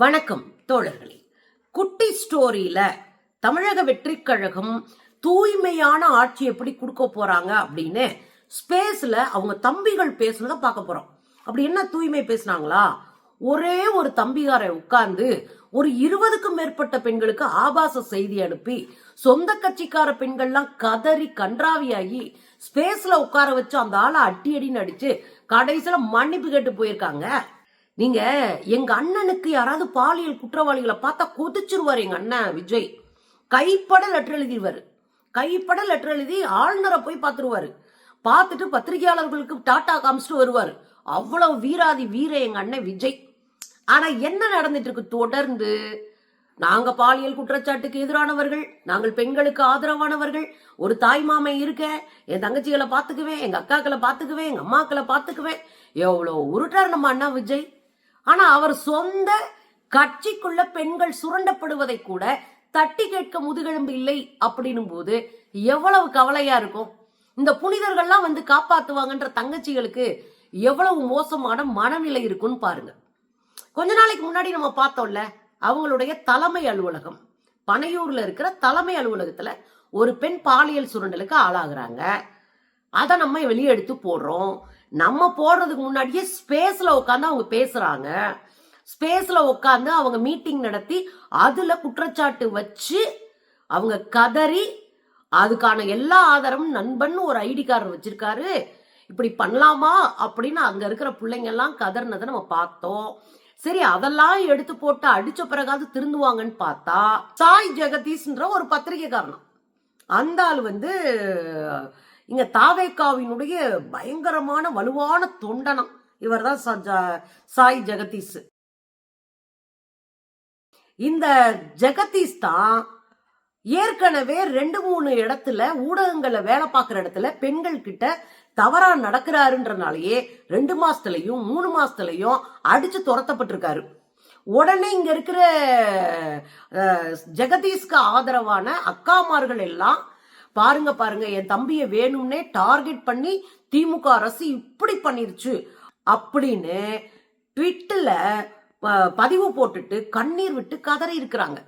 வணக்கம் தோழர்களே. குட்டி ஸ்டோரியில தமிழக வெற்றி கழகம் தூய்மையான ஆட்சி எப்படி கொடுக்க போறாங்க அப்படின்னு ஸ்பேஸ்ல அவங்க தம்பிகள் பேசுனதை பார்க்க போறோம். அப்படி என்ன தூய்மை பேசினாங்களா? ஒரே ஒரு தம்பிகாரை உட்கார்ந்து ஒரு 20க்கும் மேற்பட்ட பெண்களுக்கு ஆபாச செய்தி அனுப்பி சொந்த கட்சிக்கார பெண்கள்லாம் கதறி கன்றாவியாகி ஸ்பேஸ்ல உட்கார வச்சு அந்த ஆளை அடின்னு அடிச்சு கடைசியில மன்னிப்பு கேட்டு போயிருக்காங்க. நீங்க எங்க அண்ணனுக்கு யாராவது பாலியல் குற்றவாளிகளை பார்த்தா கொதிச்சிருவாரு. எங்க அண்ணன் விஜய் கைப்பட லெட்டர் எழுதிடுவாரு. கைப்பட லெட்டர் எழுதி ஆளுநரை போய் பார்த்துருவாரு. பார்த்துட்டு பத்திரிகையாளர்களுக்கு டாட்டா காமிச்சிட்டு வருவாரு. அவ்வளவு வீராதி வீர எங்க அண்ணன் விஜய். ஆனா என்ன நடந்துட்டு இருக்கு? தொடர்ந்து நாங்க பாலியல் குற்றச்சாட்டுக்கு எதிரானவர்கள், நாங்கள் பெண்களுக்கு ஆதரவானவர்கள், ஒரு தாய் மாமன் இருக்க, என் தங்கச்சிகளை பாத்துக்குவேன், எங்க அக்காக்களை பாத்துக்குவேன், எங்க அம்மாக்களை பாத்துக்குவேன், எவ்வளவு உருட்டாரு நம்ம அண்ணா விஜய். ஆனா அவர் சொந்த கட்சிக்குள்ள பெண்கள் சுரண்டப்படுவதை கூட தட்டி கேட்க முதுகெலும்பு இல்லை அப்படின்னும் போது எவ்வளவு கவலையா இருக்கும். இந்த புனிதர்கள்லாம் வந்து காப்பாத்துவாங்கன்ற தங்கச்சிகளுக்கு எவ்வளவு மோசமான மனநிலை இருக்குன்னு பாருங்க. கொஞ்ச நாளைக்கு முன்னாடி நம்ம பார்த்தோம்ல, அவங்களுடைய தலைமை அலுவலகம் பனையூர்ல இருக்கிற தலைமை அலுவலகத்துல ஒரு பெண் பாலியல் சுரண்டலுக்கு ஆளாகிறாங்க. அதை நம்ம வெளியே எடுத்து போடுறோம். நம்ம போடுறதுக்கு முன்னாடியே ஸ்பேஸ்ல உட்காந்து அவங்க பேசுறாங்க. ஸ்பேஸ்ல உட்காந்து அவங்க மீட்டிங் நடத்தி அதுல குற்றச்சாட்டு வச்சு அவங்க கதறி அதுக்கான எல்லா ஆதாரமும் நண்பன் ஒரு ஐடி கார்டு வச்சிருக்காரு, இப்படி பண்ணலாமா அப்படின்னு அங்க இருக்கிற பிள்ளைங்க எல்லாம் கதறினதை நம்ம பார்த்தோம். சரி, அதெல்லாம் எடுத்து போட்டு அடிச்ச பிறகாவது திருந்துவாங்கன்னு பார்த்தா சாய் ஜெகதீஷ்ன்ற ஒரு பத்திரிகைக்காரன், அந்த ஆள் வந்து இங்க தாவேக்காவினுடைய பயங்கரமான வலுவான தொண்டனம். இவர் தான் சாய் ஜெகதீஷ். இந்த ஜெகதீஷ் தான் ஏற்கனவே 2-3 இடத்துல ஊடகங்கள்ல வேலை பார்க்கிற இடத்துல பெண்கள் கிட்ட தவறா நடக்கிறாருன்றனாலேயே 2 மாசத்துலயும் 3 மாசத்துலயும் அடிச்சு துரத்தப்பட்டிருக்காரு. உடனே இங்க இருக்கிற ஜெகதீஷ்க்கு ஆதரவான அக்காமார்கள் எல்லாம் பாருங்க என் தம்பியை வேணும்னே டார்கெட் பண்ணி திமுக அரசு இப்படி பண்ணிருச்சு அப்படின்னு ட்விட்டர்ல பதிவு போட்டுட்டு கண்ணீர் விட்டு கதறி இருக்கிறாங்க.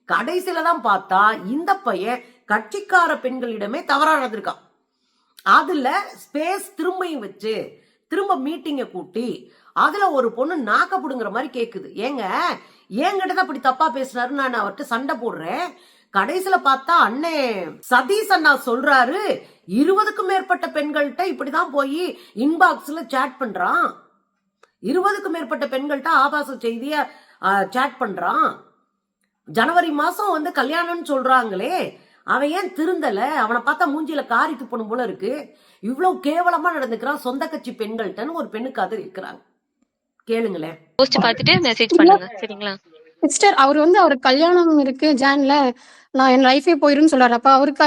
கடைசியில தான் பார்த்தா இந்த பையன் கட்சிக்கார பெண்களிடமே தவறா நடந்திருக்கான். அதுல ஸ்பேஸ் திரும்பியும் வச்சு திரும்ப மீட்டிங்க கூட்டி அதுல ஒரு பொண்ணு நாக்கப்படுங்கிற மாதிரி கேக்குது. ஏங்க என்கிட்ட அப்படி தப்பா பேசினாரு, நான் அவர்கிட்ட சண்டை போடுறேன். கடைசியில பார்த்தா அண்ணே சதீஷ் அண்ணா சொல்றாரு 20க்கும் மேற்பட்ட பெண்கள்கிட்ட இப்படிதான் போய் இன்பாக்ஸ்ல சேட் பண்றான், 20க்கும் மேற்பட்ட பெண்கள்கிட்ட ஆபாச செய்திய சேட் பண்றான். ஜனவரி மாசம் வந்து கல்யாணம்னு சொல்றாங்களே, அவன் ஏன் திருந்தல? அவனை பார்த்தா மூஞ்சில காரி துப்பணும் போல இருக்கு. இவ்வளவு கேவலமா நடந்துக்கிறான் சொந்த கட்சி பெண்கள்கிட்டன்னு ஒரு பெண்ணுக்கு அது இருக்கிறாங்க. கேளுங்களேன். போஸ்ட் பார்த்துட்டு மெசேஜ் பண்ணுங்க, சரிங்களா சிஸ்டர்? அவர் வந்து அவருக்கு கல்யாணம் இருக்கு ஜான்ல, நான் என் லைஃபே போயிருன்னு சொல்றாரு. அப்ப அவருக்கு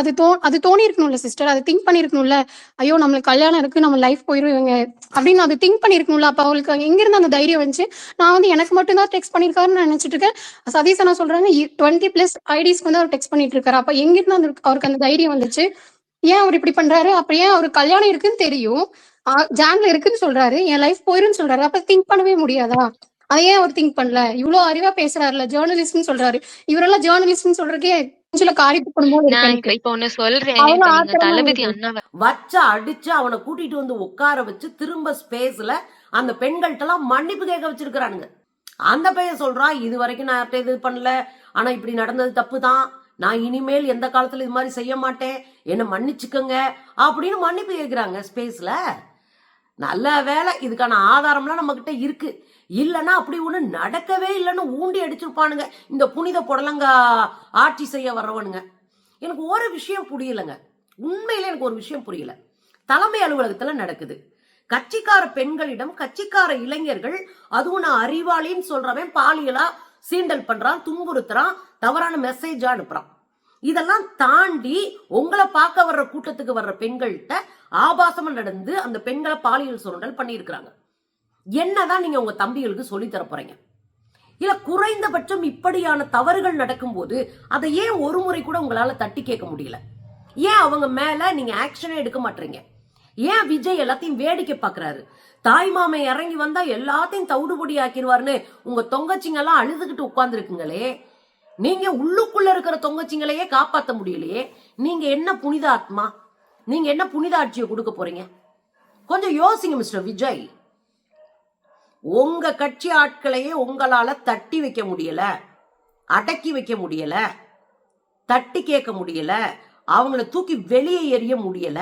அது தோணி இருக்கணும்ல சிஸ்டர், அது திங்க் பண்ணிருக்கணும்ல. ஐயோ நம்மளுக்கு கல்யாணம் இருக்கு, நம்ம லைஃப் போயிருவீங்க அப்படின்னு அது திங்க் பண்ணிருக்கணும்ல. அப்ப அவளுக்கு எங்கிருந்து அந்த தைரியம் வந்துச்சு? நான் வந்து எனக்கு மட்டும் தான் டெக்ஸ்ட் பண்ணிருக்காருன்னு நினைச்சிட்டு இருக்கேன். சதீஷ் அண்ணா சொல்றாங்க 20+ ஐடிஸ்க்கு வந்து அவர் டெக்ஸ்ட் பண்ணிட்டு இருக்காரு. அப்ப எங்கிருந்து அவருக்கு அந்த தைரியம் வந்துச்சு? ஏன் அவர் இப்படி பண்றாரு? அப்ப ஏன் அவருக்கு கல்யாணம் இருக்குன்னு தெரியும், ஜான்ல இருக்குன்னு சொல்றாரு, என் லைஃப் போயிருன்னு சொல்றாரு. அப்ப திங்க் பண்ணவே முடியாதா? அதை ஏன் அவர் திங்க் பண்ணல? இவ்வளவு அறிவா பேசுறாருல, ஜேர்னலிஸ்ட்னு சொல்றாரு. இவரெல்லாம் ஜேர்னலிஸ்ட்னு சொல்றதுக்கே வச்ச அடிச்சு அவனை கூட்டிட்டு வந்து உட்கார வச்சு திரும்ப ஸ்பேஸ்ல அந்த பெண்கள்ட்ட எல்லாம் மன்னிப்பு கேட்க வச்சிருக்கிறானுங்க. அந்த பையன் சொல்றான், இது வரைக்கும் நான் யார்கிட்ட இது பண்ணல, ஆனா இப்படி நடந்தது தப்பு தான், நான் இனிமேல் எந்த காலத்துல இது மாதிரி செய்ய மாட்டேன், என்ன மன்னிச்சுக்கோங்க அப்படின்னு மன்னிப்பு கேட்கிறாங்க ஸ்பேஸ்ல. நல்ல வேலை, இதுக்கான ஆதாரம்லாம் நம்ம கிட்ட இருக்கு. இல்லைன்னா அப்படி ஒண்ணு நடக்கவே இல்லைன்னு ஊண்டி அடிச்சிருப்பானுங்க இந்த புனித புடலங்க ஆட்சி செய்ய வர்றவனுங்க. எனக்கு ஒரு விஷயம் புரியலைங்க, உண்மையில எனக்கு ஒரு விஷயம் புரியல. தலைமை அலுவலகத்துல நடக்குது, கட்சிக்கார பெண்களிடம் கட்சிக்கார இளைஞர்கள், அதுவும் நான் அறிவாளின்னு சொல்றவன் பாலியலா சீண்டல் பண்றான், துன்புறுத்துறான், தவறான மெசேஜா அனுப்புறான். இதெல்லாம் தாண்டி உங்களை பார்க்க வர்ற கூட்டத்துக்கு வர்ற பெண்கள்கிட்ட ஆபாசமா நடந்து அந்த பெண்களை பாலியல் சுரண்டல் பண்ணியிருக்கிறாங்க. என்னதான் நீங்க உங்க தம்பிகளுக்கு சொல்லி தர போறீங்க? இல்ல குறைந்தபட்சம் இப்படியான தவறுகள் நடக்கும்போது அதை ஏன் ஒரு முறை கூட உங்களால தட்டி கேட்க முடியல? ஏன் அவங்க மேல நீங்க ஆக்ஷனே எடுக்க மாட்டீங்க? ஏன் விஜய் எல்லாத்தையும் வேடிக்கை பாக்குறாரு? தாய்மாமை இறங்கி வந்தா எல்லாத்தையும் தவிடுபொடி ஆக்கிடுவாருன்னு உங்க தொங்கச்சிங்க எல்லாம் அழுதுகிட்டு உட்கார்ந்து இருக்குங்களே. நீங்க உள்ளுக்குள்ள இருக்கிற தொங்கச்சிங்களையே காப்பாத்த முடியலையே. நீங்க என்ன புனித ஆத்மா? நீங்க என்ன புனித ஆட்சியை கொடுக்க போறீங்க? கொஞ்சம் யோசிங்க மிஸ்டர் விஜய். உங்க கட்சி ஆட்களையே உங்களால தட்டி வைக்க முடியல, அடக்கி வைக்க முடியல, தட்டி கேட்க முடியல, அவங்கள தூக்கி வெளியே எறிய முடியல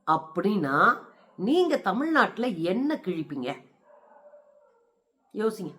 அப்படின்னா நீங்க தமிழ்நாட்டுல என்ன கிழிப்பீங்க? யோசிங்க.